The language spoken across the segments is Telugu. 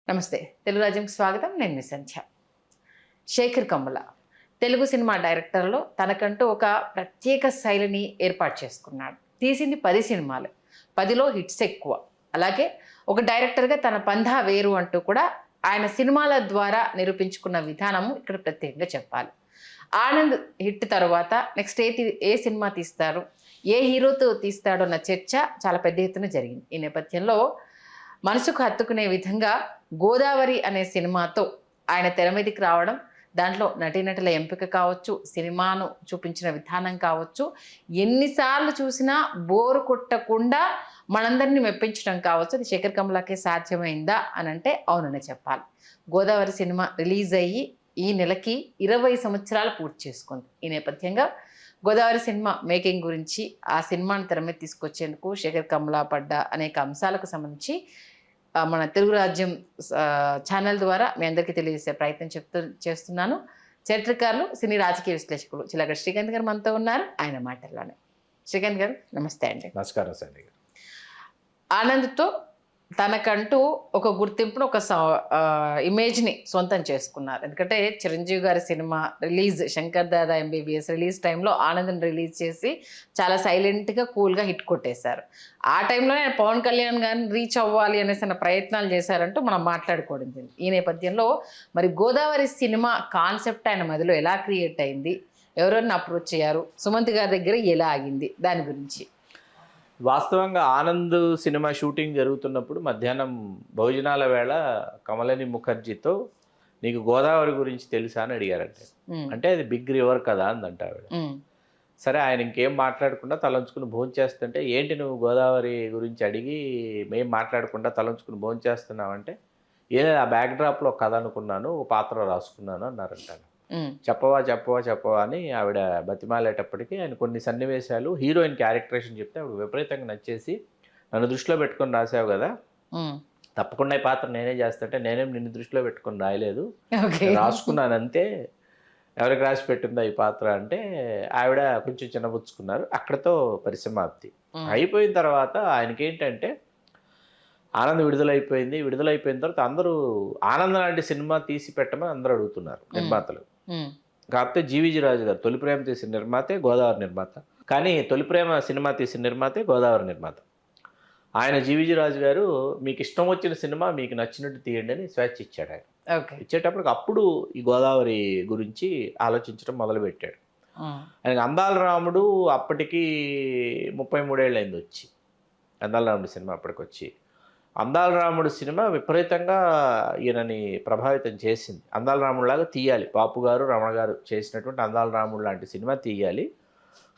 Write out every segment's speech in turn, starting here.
నమస్తే తెలుగు రాజ్యంకి స్వాగతం. నేను మీ సంధ్య. శేఖర్ కమ్ముల తెలుగు సినిమా డైరెక్టర్లో తనకంటూ ఒక ప్రత్యేక శైలిని ఏర్పాటు చేసుకున్నాడు. తీసింది 10 సినిమాలు, 10లో హిట్స్ ఎక్కువ. అలాగే ఒక డైరెక్టర్గా తన పంధా వేరు అంటూ కూడా ఆయన సినిమాల ద్వారా నిరూపించుకున్న విధానము ఇక్కడ ప్రత్యేకంగా చెప్పాలి. ఆనంద్ హిట్ తర్వాత నెక్స్ట్ ఏ సినిమా తీస్తారు, ఏ హీరోతో తీస్తాడో అన్న చర్చ చాలా పెద్ద ఎత్తున జరిగింది. ఈ నేపథ్యంలో మనసుకు హత్తుకునే విధంగా గోదావరి అనే సినిమాతో ఆయన తెర మీదకి రావడం, దాంట్లో నటీనటుల ఎంపిక కావచ్చు, సినిమాను చూపించిన విధానం కావచ్చు, ఎన్నిసార్లు చూసినా బోరు కొట్టకుండా మనందరినీ మెప్పించడం కావచ్చు, అది శేఖర్ కమ్ములకే సాధ్యమైందా అని అంటే అవుననే చెప్పాలి. గోదావరి సినిమా రిలీజ్ అయ్యి ఈ నెలకి 20 సంవత్సరాలు పూర్తి చేసుకుంది. ఈ నేపథ్యంగా గోదావరి సినిమా మేకింగ్ గురించి, ఆ సినిమాని తెర మీద తీసుకొచ్చేందుకు శేఖర్ కమ్ముల పడ్డ అనేక అంశాలకు సంబంధించి మన తెలుగు రాజ్యం ఛానల్ ద్వారా మీ అందరికీ తెలియజేసే ప్రయత్నం చేస్తున్నాను. చరిత్రకారులు, సినీ రాజకీయ విశ్లేషకులు చిలకడ శ్రీకాంత్ గారు మనతో ఉన్నారు. ఆయన మాటల్లోనే. శ్రీకాంత్ గారు నమస్తే అండి. నమస్కారం సండి. ఆనంద్తో తనకంటూ ఒక గుర్తింపును, ఒక ఇమేజ్ని సొంతం చేసుకున్నారు. ఎందుకంటే చిరంజీవి గారి cinema release, Shankar Dada MBBS release టైంలో ఆనంద్ని రిలీజ్ చేసి చాలా సైలెంట్గా కూల్గా హిట్ కొట్టేశారు. ఆ టైంలో పవన్ కళ్యాణ్ గారిని రీచ్ అవ్వాలి అనేసి ప్రయత్నాలు చేశారంటూ మనం మాట్లాడుకోవడం. ఈ నేపథ్యంలో మరి గోదావరి సినిమా కాన్సెప్ట్ ఆయన మధ్యలో ఎలా క్రియేట్ అయింది, ఎవరెవరిని అప్రోచ్ అయ్యారు, సుమంత్ గారి దగ్గర ఎలా ఆగింది, దాని గురించి. వాస్తవంగా ఆనంద్ సినిమా షూటింగ్ జరుగుతున్నప్పుడు మధ్యాహ్నం భోజనాల వేళ కమలిని ముఖర్జీతో నీకు గోదావరి గురించి తెలుసా అని అడిగారంటే, అంటే అది బిగ్ రివర్ కదా అందంట ఆవిడ. సరే, ఆయన ఇంకేం మాట్లాడకుండా తలంచుకుని భోజనం చేస్తుంటే, ఏంటి నువ్వు గోదావరి గురించి అడిగి మేం మాట్లాడకుండా తలంచుకుని భోజనం చేస్తున్నావంటే, ఏదో ఆ బ్యాక్డ్రాప్లో ఒక కథ అనుకున్నాను, ఒక పాత్ర రాసుకున్నాను అన్నారంట. చెప్పవా చెప్పవా చెప్పవా అని ఆవిడ బతిమాలేటప్పటికీ ఆయన కొన్ని సన్నివేశాలు హీరోయిన్ క్యారెక్టరేషన్ చెప్తే ఆవిడ విపరీతంగా నచ్చేసి, నన్ను దృష్టిలో పెట్టుకొని రాసావు కదా, తప్పకుండా ఈ పాత్ర నేనే చేస్తుంటే, నేనేం నిన్ను దృష్టిలో పెట్టుకొని రాయలేదు, రాసుకున్నాను అంతే, ఎవరికి రాసి పెట్టిందా ఈ పాత్ర అంటే ఆవిడ కొంచెం చిన్నబుచ్చుకున్నారు. అక్కడతో పరిసమాప్తి అయిపోయిన తర్వాత ఆయనకేంటంటే, ఆనంద్ విడుదలైపోయిన తర్వాత అందరూ ఆనంద్ లాంటి సినిమా తీసి పెట్టమని అందరూ అడుగుతున్నారు నిర్మాతలు. కాకపోతే జీవీజీ రాజు గారు తొలి ప్రేమ తీసిన నిర్మాతే గోదావరి నిర్మాత, కానీ తొలి ప్రేమ సినిమా తీసిన నిర్మాతే గోదావరి నిర్మాత. ఆయన జీవీజీ రాజు గారు మీకు ఇష్టం వచ్చిన సినిమా మీకు నచ్చినట్టు తీయండి అని స్వేచ్ఛ ఇచ్చాడు. ఆయన ఇచ్చేటప్పటికి అప్పుడు ఈ గోదావరి గురించి ఆలోచించడం మొదలుపెట్టాడు. ఆయనకు అందాల రాముడు అప్పటికి 33 ఏళ్ళు అయింది వచ్చి, అందాల రాముడు సినిమా అప్పటికి వచ్చి. అందాల రాముడు సినిమా విపరీతంగా ఈయనని ప్రభావితం చేసింది. అందాల రాముడిలాగా తీయాలి, బాపు గారు రమణ గారు చేసినటువంటి అందాల రాముడు లాంటి సినిమా తీయాలి.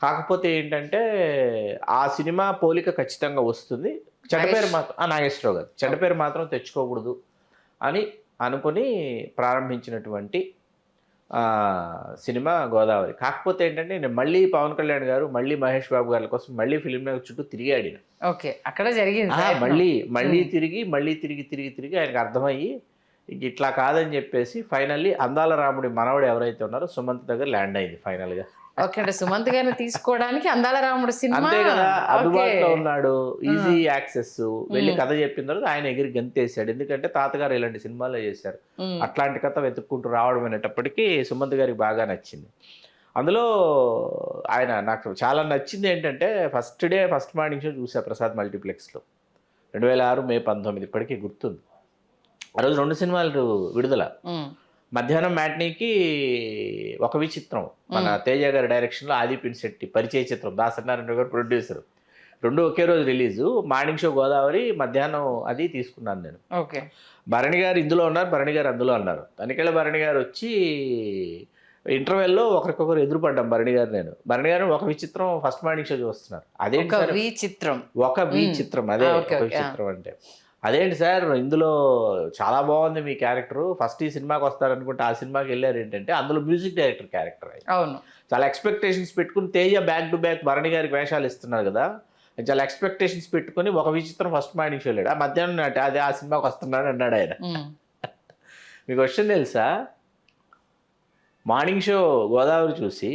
కాకపోతే ఏంటంటే ఆ సినిమా పోలిక ఖచ్చితంగా వస్తుంది, చెడ్డపేరు మాత్రం నాగేశ్వరరావు గారు చెడ్డపేరు మాత్రం తెచ్చుకోకూడదు అని అనుకుని ప్రారంభించినటువంటి సినిమా గోదావరి. కాకపోతే ఏంటంటే నేను మళ్ళీ పవన్ కళ్యాణ్ గారు, మళ్ళీ మహేష్ బాబు గారి కోసం మళ్ళీ ఫిలిం మేకర్ చుట్టూ తిరిగాడు. ఓకే, అక్కడ జరిగింది. మళ్ళీ తిరిగి ఆయనకు అర్థమయ్యి ఇట్లా కాదని చెప్పేసి ఫైనల్లీ అందాల రాముడి మనవడు ఎవరైతే ఉన్నారో సుమంత్ దగ్గర ల్యాండ్ అయింది ఫైనల్గా. ఓకే, అంటే సుమంత్ గారిని తీసుకోవడానికి అందాల రాముడు సినిమా అంతే కదా, అందుబాటులో ఉన్నాడు, ఈజీ యాక్సెస్. వెళ్ళి కథ చెప్పిన తర్వాత ఆయన ఎగిరి గంతేసాడు. ఎందుకంటే తాతగారు ఇలాంటి సినిమాలో చేశారు, అట్లాంటి కథ వెతుక్కుంటూ రావడం అనేటప్పటికీ సుమంత్ గారికి బాగా నచ్చింది. అందులో ఆయన నాకు చాలా నచ్చింది ఏంటంటే, ఫస్ట్ మార్నింగ్ షో చూసా ప్రసాద్ మల్టీప్లెక్స్లో 2006 మే 19, ఇప్పటికీ గుర్తుంది. ఆ రోజు 2 సినిమాలు విడుదల. మధ్యాహ్నం మ్యాట్నీకి ఒక విచిత్రం, మన తేజ గారి డైరెక్షన్లో ఆది పినిశెట్టి పరిచయ చిత్రం, దాసనారాయణ గారు ప్రొడ్యూసర్, 2 ఒకే రోజు రిలీజు. మార్నింగ్ షో గోదావరి, మధ్యాహ్నం అది తీసుకున్నాను నేను. ఓకే, భరణి గారు ఇందులో ఉన్నారు, భరణి గారు అందులో అన్నారు. తనికెళ్ళ భరణి గారు వచ్చి ఇంటర్వెల్లో ఒకరికొకరు ఎదురుపడ్డాం. భరణి గారు ఒక విచిత్రం ఫస్ట్ మార్నింగ్ షో చూస్తున్నారు. అదేంటి ఒక విచిత్రం అదే ఒక విచిత్రం అంటే, అదేంటి సార్ ఇందులో చాలా బాగుంది మీ క్యారెక్టరు, ఫస్ట్ ఈ సినిమాకి వస్తారనుకుంటే ఆ సినిమాకి వెళ్ళారు ఏంటంటే, అందులో మ్యూజిక్ డైరెక్టర్ క్యారెక్టర్. అవును, చాలా ఎక్స్పెక్టేషన్స్ పెట్టుకుని Teja back to back Bharani గారికి వేషాలు ఇస్తున్నారు కదా, చాలా ఎక్స్పెక్టేషన్స్ పెట్టుకుని ఒక విచిత్రం ఫస్ట్ మార్నింగ్ షో వెళ్ళాడు. ఆ మధ్యాహ్నం అదే ఆ సినిమాకి వస్తున్నాడు అన్నాడు ఆయన. మీకు క్వశ్చన్ తెలుసా, మార్నింగ్ షో గోదావరి చూసి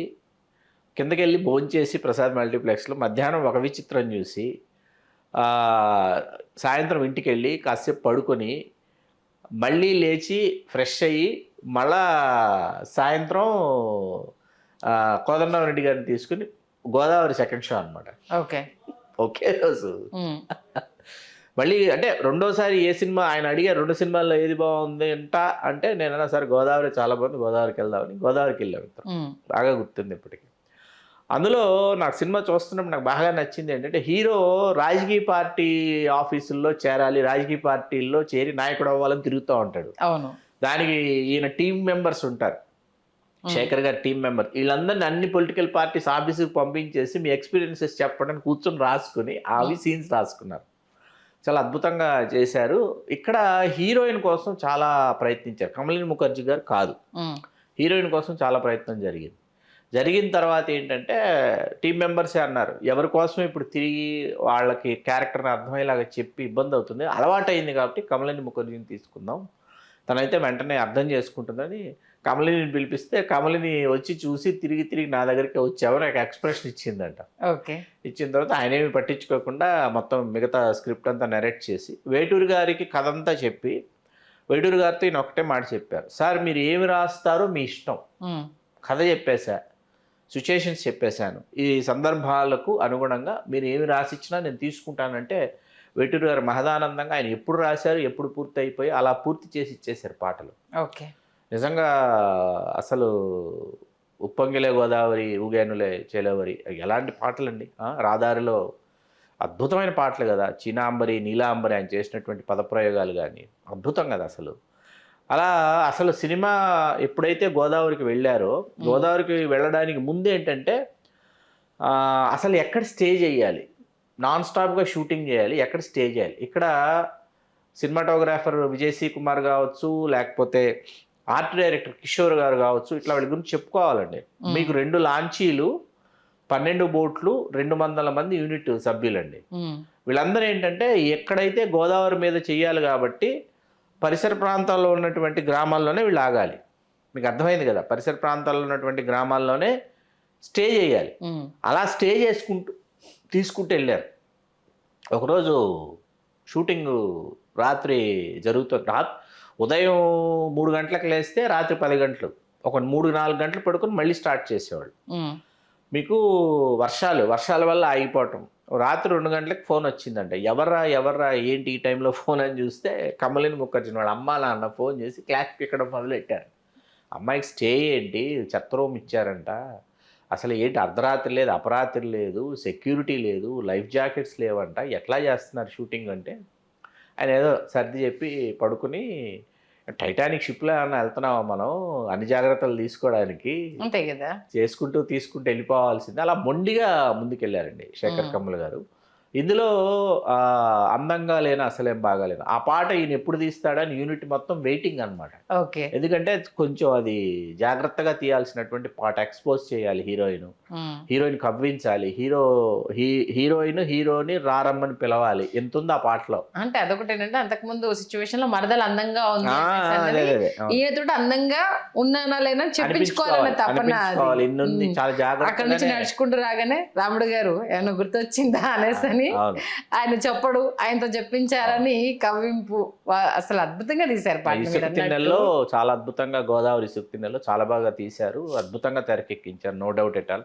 కిందకి వెళ్ళి భోంచేసి ప్రసాద్ మల్టీప్లెక్స్లో మధ్యాహ్నం ఒక విచిత్రం చూసి సాయంత్రం ఇంటికి వెళ్ళి కాసేపు పడుకొని మళ్ళీ లేచి ఫ్రెష్ అయ్యి మళ్ళా సాయంత్రం కోదండరాం రెడ్డి గారిని తీసుకుని గోదావరి సెకండ్ షో అనమాట. ఓకే. ఒకే రోజు మళ్ళీ అంటే రెండోసారి ఏ సినిమా ఆయన అడిగారు 2 సినిమాల్లో ఏది బాగుంది అంటే నేనన్నా సరే గోదావరి చాలా బాగుంది, గోదావరికి వెళ్దామని గోదావరికి వెళ్ళాం. బాగా గుర్తుంది ఇప్పటికి. అందులో నాకు సినిమా చూస్తున్నప్పుడు నాకు బాగా నచ్చింది ఏంటంటే హీరో రాజకీయ పార్టీ ఆఫీసుల్లో చేరాలి, రాజకీయ పార్టీల్లో చేరి నాయకుడు అవ్వాలని తిరుగుతూ ఉంటాడు. అవును. దానికి ఈయన టీం మెంబర్స్ ఉంటారు, శేఖర్ గారి టీం మెంబర్. వీళ్ళందరినీ అన్ని పొలిటికల్ పార్టీస్ ఆఫీసుకి పంపించేసి మీ ఎక్స్పీరియన్సెస్ చెప్పడానికి కూర్చొని రాసుకుని అవి సీన్స్ రాసుకున్నారు. చాలా అద్భుతంగా చేశారు. ఇక్కడ హీరోయిన్ కోసం చాలా ప్రయత్నించారు. కమలిని ముఖర్జీ గారు కాదు, హీరోయిన్ కోసం చాలా ప్రయత్నం జరిగింది. జరిగిన తర్వాత ఏంటంటే టీం మెంబర్సే అన్నారు ఎవరి కోసం ఇప్పుడు తిరిగి వాళ్ళకి క్యారెక్టర్ని అర్థమయ్యేలాగా చెప్పి ఇబ్బంది అవుతుంది, అలవాటు అయింది కాబట్టి కమలిని ముఖర్జీని తీసుకుందాం, తనైతే వెంటనే అర్థం చేసుకుంటుందని కమలిని పిలిపిస్తే కమలిని వచ్చి చూసి తిరిగి నా దగ్గరికి వచ్చావు నాకు ఎక్స్ప్రెషన్ ఇచ్చిందంట. ఓకే. ఇచ్చిన తర్వాత ఆయన ఏమి పట్టించుకోకుండా మొత్తం మిగతా స్క్రిప్ట్ అంతా నెరేట్ చేసి వేటూరు గారికి కథ అంతా చెప్పి వేటూరు గారితో ఈయన ఒకటే మాట చెప్పారు, సార్ మీరు ఏమి రాస్తారో మీ ఇష్టం, కథ చెప్పేశా, సిచ్యుయేషన్స్ చెప్పేశాను, ఈ సందర్భాలకు అనుగుణంగా మీరు ఏమి రాసిచ్చినా నేను తీసుకుంటానంటే వేటూరు గారు మహదానందంగా ఆయన ఎప్పుడు రాశారు ఎప్పుడు పూర్తి అయిపోయి అలా పూర్తి చేసి ఇచ్చేశారు పాటలు. ఓకే. నిజంగా అసలు ఉప్పొంగిలే గోదావరి ఊగానులే చేలవరి ఎలాంటి పాటలండి. రాదారిలో అద్భుతమైన పాటలు కదా, చీనాంబరి నీలాంబరి ఆయన చేసినటువంటి పదప్రయోగాలు కానీ అద్భుతం కదా అసలు. అలా అసలు సినిమా ఎప్పుడైతే గోదావరికి వెళ్ళారో గోదావరికి వెళ్ళడానికి ముందు ఏంటంటే అసలు ఎక్కడ స్టే చేయాలి, నాన్ స్టాప్గా షూటింగ్ చేయాలి, ఎక్కడ స్టే చేయాలి. ఇక్కడ సినిమాటోగ్రాఫర్ విజయ్ కుమార్ కావచ్చు, లేకపోతే ఆర్ట్ డైరెక్టర్ కిషోర్ గారు కావచ్చు, ఇట్లా వాళ్ళ గురించి చెప్పుకోవాలండి. మీకు 2 లాంచీలు, 12 బోట్లు, 200 మంది యూనిట్ సభ్యులండి. వీళ్ళందరూ ఏంటంటే ఎక్కడైతే గోదావరి మీద చెయ్యాలి కాబట్టి పరిసర ప్రాంతాల్లో ఉన్నటువంటి గ్రామాల్లోనే వీళ్ళు ఆగాలి. మీకు అర్థమైంది కదా, పరిసర ప్రాంతాల్లో ఉన్నటువంటి గ్రామాల్లోనే స్టే చేయాలి. అలా స్టే తీసుకుంటూ వెళ్ళారు. ఒకరోజు షూటింగ్ రాత్రి జరుగుతుంది, ఉదయం 3 గంటలకు లేస్తే రాత్రి 10 గంటలు, ఒక 3-4 గంటలు పడుకొని మళ్ళీ స్టార్ట్ చేసేవాళ్ళు. మీకు వర్షాల వల్ల ఆగిపోవటం, రాత్రి 2 గంటలకు ఫోన్ వచ్చిందంట, ఎవర్రా ఏంటి ఈ టైంలో ఫోన్ అని చూస్తే కమలిని ముఖర్జీ వాళ్ళ అమ్మ నాన్న ఫోన్ చేసి క్లాస్ పీకడం మొదలెట్టారు. అమ్మాయికి స్టే ఏంటి, చెత్త రూమ్ ఇచ్చారంట, అసలు ఏంటి అర్ధరాత్రి లేదు అపరాత్రి లేదు, సెక్యూరిటీ లేదు, లైఫ్ జాకెట్స్ లేవంట, ఎట్లా చేస్తున్నారు షూటింగ్ అంటే ఆయన ఏదో సర్ది చెప్పి పడుకుని టైటానిక్ షిప్లో ఏమన్నా వెళ్తున్నావా మనం అన్ని జాగ్రత్తలు తీసుకోవడానికి, అంతే కదా, తీసుకుంటూ వెళ్ళిపోవాల్సింది. అలా మొండిగా ముందుకెళ్ళారండి శేఖర్ కమ్ముల గారు. ఇందులో అందంగా లేనా అసలేం బాగాలేను ఆ పాట ఈయన ఎప్పుడు తీస్తాడని యూనిట్ మొత్తం వెయిటింగ్ అనమాట. ఓకే. ఎందుకంటే కొంచెం అది జాగ్రత్తగా తీయాల్సినటువంటి పాట, ఎక్స్పోజ్ చేయాలి హీరోయిన్ కవ్వించాలి, హీరోని రారమ్మని పిలవాలి, ఎంత ఉంది ఆ పాటలో. అంటే అదొకటి ఏంటంటే అంతకుముందు సిచ్యువేషన్ లో మరదలు అందంగా ఉంది, ఈయనతో అందంగా ఉన్నానా లేనా చెప్పించుకోవాలన్న తప్పన, చాలా జాగ్రత్త. అక్కడ నుంచి నడుచుకుంటూ రాగానే రాముడు గారు ఏమన్నా గుర్తొచ్చిందా అనేసి ఆయన చెప్పడు, ఆయనతో చెప్పించారని కవ్వింపు అసలు అద్భుతంగా తీశారు. నెలలో చాలా అద్భుతంగా గోదావరి సుక్తి నెలలో చాలా బాగా తీశారు, అద్భుతంగా తెరకెక్కించారు, నో డౌట్ ఎట్ ఆల్.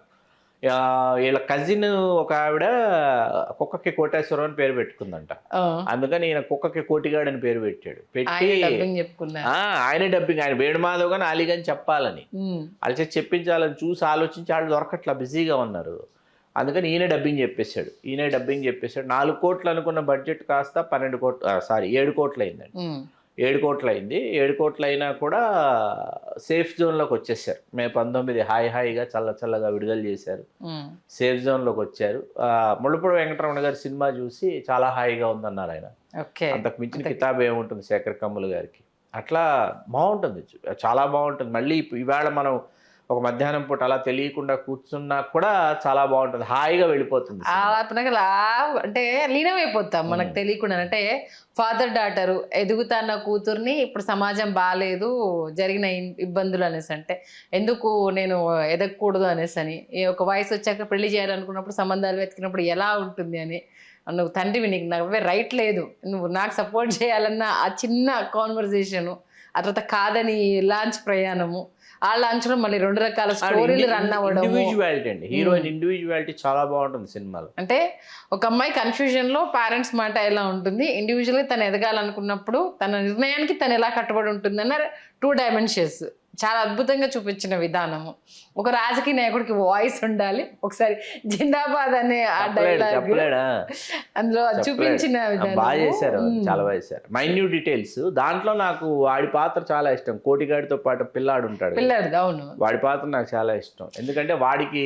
వీళ్ళ కజిన్ ఒక ఆవిడ కుక్కకి కోటేశ్వరం అని పేరు పెట్టుకుందంట, అందుకని ఈయన కుక్కకి కోటిగాడు అని పేరు పెట్టాడు. పెట్టి ఆయనే డబ్బింగ్, ఆయన వేణుమాధవ్ గాని అలీగని చెప్పాలని అలా చెప్పించాలని చూసి ఆలోచించి వాళ్ళు దొరకట్లా, బిజీగా ఉన్నారు. అందుకని ఈయన డబ్బింగ్ చెప్పేశాడు. 4 కోట్లు అనుకున్న బడ్జెట్ కాస్త 7 కోట్లు అయిందండి. 7 కోట్లు అయింది. 7 కోట్లు అయినా కూడా సేఫ్ జోన్లోకి వచ్చేసారు. మే 19 హాయిగా చల్లగా విడుదల చేశారు, సేఫ్ జోన్లోకి వచ్చారు. ముళ్ళపూడి వెంకటరమణ గారి సినిమా చూసి చాలా హాయిగా ఉందన్నారు ఆయన. అంతకు మించిన కితాబ్ ఏముంటుంది శేఖర్ కమ్ముల గారికి. అట్లా బాగుంటుంది, చాలా బాగుంటుంది. మళ్ళీ ఇవాళ మనం ఒక మధ్యాహ్నం పూట అలా తెలియకుండా కూర్చున్నా కూడా చాలా బాగుంటుంది, హాయిగా వెళ్ళిపోతుంది. అంటే లీనమైపోతాం మనకు తెలియకుండా. అంటే ఫాదర్ డాటరు ఎదుగుతున్న కూతుర్ని ఇప్పుడు సమాజం బాగాలేదు, జరిగిన ఇబ్బందులు అనేసి, అంటే ఎందుకు నేను ఎదగకూడదు అనేసి అని, ఒక వయసు వచ్చాక పెళ్లి చేయాలనుకున్నప్పుడు సంబంధాలు వెతికినప్పుడు ఎలా ఉంటుంది అని నువ్వు తండ్రివి, నీకు నవ్వే రైట్ లేదు, నువ్వు నాకు సపోర్ట్ చేయాలన్న ఆ చిన్న కాన్వర్జేషను, ఆ తర్వాత కాదని లాంచ్ ప్రయాణము, ఆ లాంచ్లో మళ్ళీ 2 రకాల స్టోరీలు రన్ అవ్వడం. ఇండివిజువాలిటీ అండి, హీరోయిన్ ఇండివిజువాలిటీ చాలా బాగుంటుంది సినిమాలో. అంటే ఒక అమ్మాయి కన్ఫ్యూజన్లో పేరెంట్స్ మాట ఎలా ఉంటుంది, ఇండివిజువల్గా తను ఎదగాలనుకున్నప్పుడు తన నిర్ణయానికి తను ఎలా కట్టుబడి ఉంటుందన్న 2 డైమెన్షన్స్ చాలా అద్భుతంగా చూపించిన విధానము. ఒక రాజకీయ నాయకుడికి వాయిస్ ఉండాలి, ఒకసారి జిందాబాద్ అనే ఆ డైలాగ్ అందులో చూపించిన బాగా చేశారు, చాలా బాగా చేశారు. మైన్యూట్ డీటెయిల్స్ దాంట్లో నాకు వాడి పాత్ర చాలా ఇష్టం. కోటిగాడితో పాటు పిల్లాడు ఉంటాడు, అవును, వాడి పాత్ర నాకు చాలా ఇష్టం. ఎందుకంటే వాడికి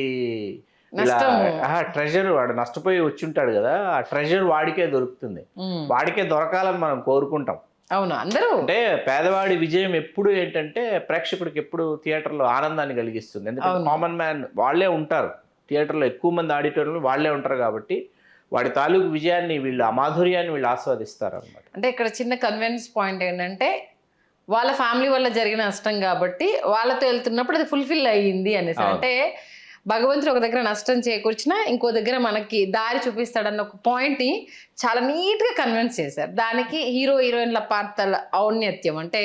ట్రెజర్, వాడు నష్టపోయి వచ్చి ఉంటాడు కదా, ఆ ట్రెజర్ వాడికే దొరుకుతుంది, వాడికే దొరకాలని మనం కోరుకుంటాం. అవును, అందరూ అంటే పేదవాడి విజయం ఎప్పుడు ఏంటంటే ప్రేక్షకుడికి ఎప్పుడు థియేటర్లో ఆనందాన్ని కలిగిస్తుంది. ఎందుకంటే కామన్ మ్యాన్ వాళ్ళే ఉంటారు థియేటర్లో, ఎక్కువ మంది ఆడిటోరియంలో వాళ్ళే ఉంటారు కాబట్టి వాడి తాలూకు విజయాన్ని వీళ్ళు, ఆ మాధుర్యాన్ని వీళ్ళు ఆస్వాదిస్తారు అనమాట. అంటే ఇక్కడ చిన్న కన్వీనియన్స్ పాయింట్ ఏంటంటే వాళ్ళ ఫ్యామిలీ వల్ల జరిగిన నష్టం కాబట్టి వాళ్ళతో వెళ్తున్నప్పుడు అది ఫుల్ఫిల్ అయ్యింది అనేసి. అంటే భగవంతుడు ఒక దగ్గర నష్టం చేకూర్చినా ఇంకో దగ్గర మనకి దారి చూపిస్తాడన్న ఒక పాయింట్ని చాలా నీట్గా కన్విన్స్ చేశారు. దానికి హీరో హీరోయిన్ల పాత్రల ఔన్నత్యం, అంటే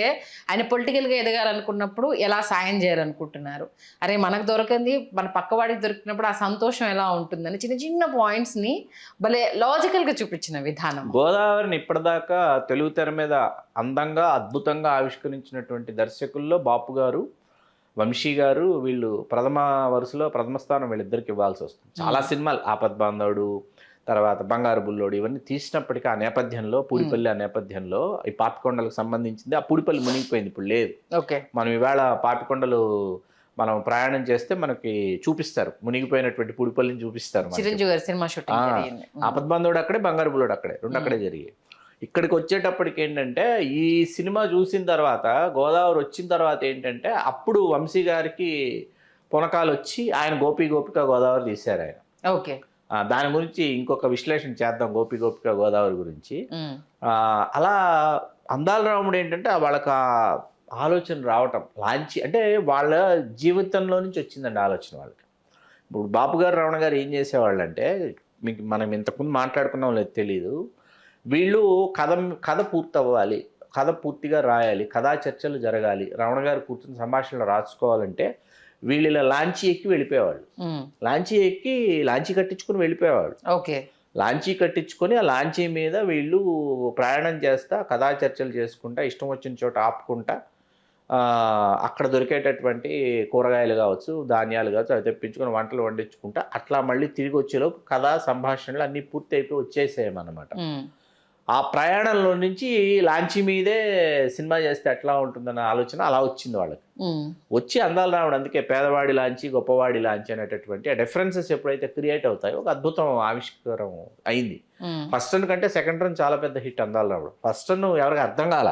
ఆయన పొలిటికల్గా ఎదగాలనుకున్నప్పుడు ఎలా సాయం చేయాలనుకుంటున్నారు, అరే మనకు దొరకంది మన పక్కవాడికి దొరికినప్పుడు ఆ సంతోషం ఎలా ఉంటుందని చిన్న చిన్న పాయింట్స్ని భలే లాజికల్గా చూపించిన విధానం. గోదావరిని ఇప్పటిదాకా తెలుగు తెర మీద అందంగా అద్భుతంగా ఆవిష్కరించినటువంటి దర్శకుల్లో బాపు గారు, వంశీ గారు, వీళ్ళు ప్రథమ వరుసలో ప్రథమ స్థానం వీళ్ళిద్దరికి ఇవ్వాల్సి వస్తుంది. చాలా సినిమాలు, ఆపద్బాంధవుడు, తర్వాత బంగారు బుల్లోడు, ఇవన్నీ తీసినప్పటికీ ఆ నేపథ్యంలో, పూడిపల్లి ఆ నేపథ్యంలో ఈ పాపికొండలకు సంబంధించింది. ఆ పూడిపల్లి మునిగిపోయింది, ఇప్పుడు లేదు. మనం ఇవాళ పాపికొండలు మనం ప్రయాణం చేస్తే మనకి చూపిస్తారు, మునిగిపోయినటువంటి పూడిపల్లిని చూపిస్తారు. చిరంజీవి గారి సినిమా షూటింగ్, ఆపద్బాంధవుడు అక్కడే, బంగారు బుల్లోడు అక్కడే, రెండు అక్కడే జరిగాయి. ఇక్కడికి వచ్చేటప్పటికి ఏంటంటే ఈ సినిమా చూసిన తర్వాత, గోదావరి వచ్చిన తర్వాత ఏంటంటే అప్పుడు వంశీ గారికి పునకాలు వచ్చి ఆయన గోపి గోపిక గోదావరి తీశారు ఆయన. ఓకే, దాని గురించి ఇంకొక విశ్లేషణ చేద్దాం, గోపి గోపిక గోదావరి గురించి. అలా అందాల రాముడు ఏంటంటే వాళ్ళకి ఆలోచన రావటం, లాంచి అంటే వాళ్ళ జీవితంలో నుంచి వచ్చిందండి ఆలోచన వాళ్ళకి. ఇప్పుడు బాపు గారు, రమణ గారు ఏం చేసేవాళ్ళు అంటే, మీకు మనం ఇంతకుముందు మాట్లాడుకున్నాం లేదు తెలీదు, వీళ్ళు కథ పూర్తవ్వాలి, కథ పూర్తిగా రాయాలి, కథా చర్చలు జరగాలి, రమణ గారు కూర్చుని సంభాషణలు రాసుకోవాలంటే వీళ్ళు ఇలా లాంచీ ఎక్కి వెళ్ళిపోయేవాళ్ళు. లాంచీ కట్టించుకుని వెళ్ళిపోయేవాళ్ళు. ఓకే, లాంచీ కట్టించుకొని ఆ లాంచీ మీద వీళ్ళు ప్రయాణం చేస్తా, కథా చర్చలు చేసుకుంటా, ఇష్టం వచ్చిన చోట ఆపుకుంటా, అక్కడ దొరికేటటువంటి కూరగాయలు కావచ్చు, ధాన్యాలు కావచ్చు, అవి తెప్పించుకొని వంటలు వండించుకుంటా అట్లా మళ్ళీ తిరిగి వచ్చేలోపు కథా సంభాషణలు అన్నీ పూర్తి అయిపోయి వచ్చేసాయన్నమాట. ఆ ప్రయాణంలో నుంచి లాంచీ మీదే సినిమా చేస్తే ఎట్లా ఉంటుందన్న ఆలోచన అలా వచ్చింది వాళ్ళకి. వచ్చి అందాలు రావడం, అందుకే పేదవాడి లాంచి గొప్పవాడి లాంచి అనేటటువంటి ఆ డిఫరెన్సెస్ ఎప్పుడైతే క్రియేట్ అవుతాయో ఒక అద్భుతం ఆవిష్కారం అయింది. ఫస్ట్ రన్ కంటే సెకండ్ రన్ చాలా పెద్ద హిట్ అందాలు రావడం. ఫస్ట్ రన్ ఎవరికి అర్థం కాల,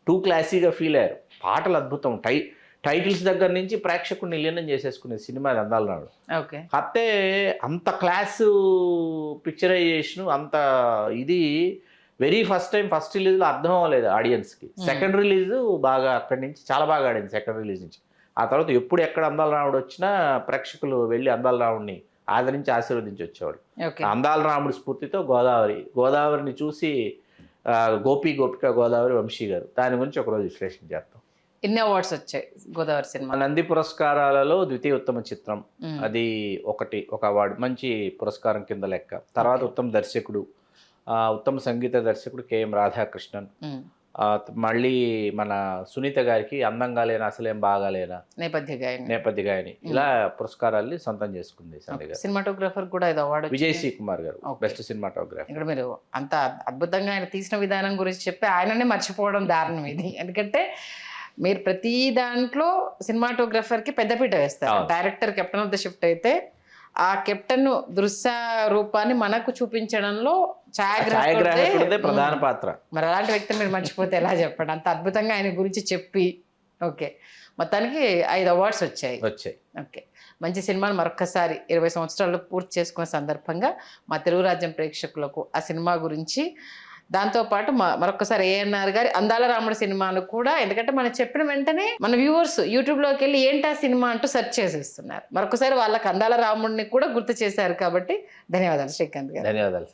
టూ క్లాసీగా ఫీల్ అయ్యారు. పాటలు అద్భుతం, టైటిల్స్ దగ్గర నుంచి ప్రేక్షకుడిని లీనం చేసేసుకునే సినిమా అందాలు రావడం. కాకపోతే అంత క్లాసు పిక్చరైజేషన్, అంత ఇది వెరీ ఫస్ట్ టైం ఫస్ట్ రిలీజ్లో అర్థం అవ్వలేదు ఆడియన్స్కి. సెకండ్ రిలీజ్ బాగా అక్కడి నుంచి చాలా బాగా ఆడింది సెకండ్ రిలీజ్ నుంచి. ఆ తర్వాత ఎప్పుడు ఎక్కడ అందాల రాముడు వచ్చినా ప్రేక్షకులు వెళ్ళి అందాల రాముడిని ఆదరించి ఆశీర్వదించి వచ్చేవాడు. అందాల రాముడి స్ఫూర్తితో గోదావరిని చూసి గోపి గోపిక గోదావరి, వంశీ గారు, దాని గురించి ఒకరోజు విశ్లేషణ చేస్తాం. ఎన్ని అవార్డ్స్ వచ్చాయి గోదావరి సినిమా? నంది పురస్కారాలలో ద్వితీయ ఉత్తమ చిత్రం, అది ఒక అవార్డు, మంచి పురస్కారం కింద లెక్క. తర్వాత ఉత్తమ దర్శకుడు, ఉత్తమ సంగీత దర్శకుడు కేఎం రాధాకృష్ణన్. మళ్ళీ మన సునీత గారికి అందంగా లేనా అసలేం బాగాలేనా నేపథ్య గాయని, ఇలా పురస్కారాన్ని సొంతం చేసుకుంది. సినిమాటోగ్రాఫర్ కూడా ఇది అవార్డు విజయ్ సి కుమార్ గారు, బెస్ట్ సినిమాటోగ్రాఫర్. ఇక్కడ మీరు అంత అద్భుతంగా ఆయన తీసిన విధానం గురించి చెప్పి ఆయననే మర్చిపోవడం దారుణం ఇది. ఎందుకంటే మీరు ప్రతి దాంట్లో సినిమాటోగ్రఫర్కి పెద్దపీట వేస్తారు. Director captain of the shift అయితే ఆ కెప్టెన్ దృశ్య రూపాన్ని మనకు చూపించడంలో ఛాయాగ్రాహకుడిదే ప్రధాన పాత్ర. మరి అలాంటి వ్యక్తిని మీరు మర్చిపోతే ఎలా చెప్పండి? అంత అద్భుతంగా ఆయన గురించి చెప్పి. ఓకే, మొత్తానికి 5 అవార్డ్స్ వచ్చాయి. ఓకే, మంచి సినిమాను మరొక్కసారి 20 సంవత్సరాలు పూర్తి చేసుకున్న సందర్భంగా మా తెలుగు రాజ్యం ప్రేక్షకులకు ఆ సినిమా గురించి, దాంతోపాటు మరొకసారి ఏఎన్ఆర్ గారి అందాల రాముడు సినిమాను కూడా, ఎందుకంటే మనం చెప్పిన వెంటనే మన వ్యూవర్స్ యూట్యూబ్లోకి వెళ్ళి ఏంటా సినిమా అంటూ సెర్చ్ చేసేస్తున్నారు. మరొకసారి వాళ్ళకి అందాల రాముడిని కూడా గుర్తు చేశారు కాబట్టి ధన్యవాదాలు శ్రీకాంత్ గారు. ధన్యవాదాలు.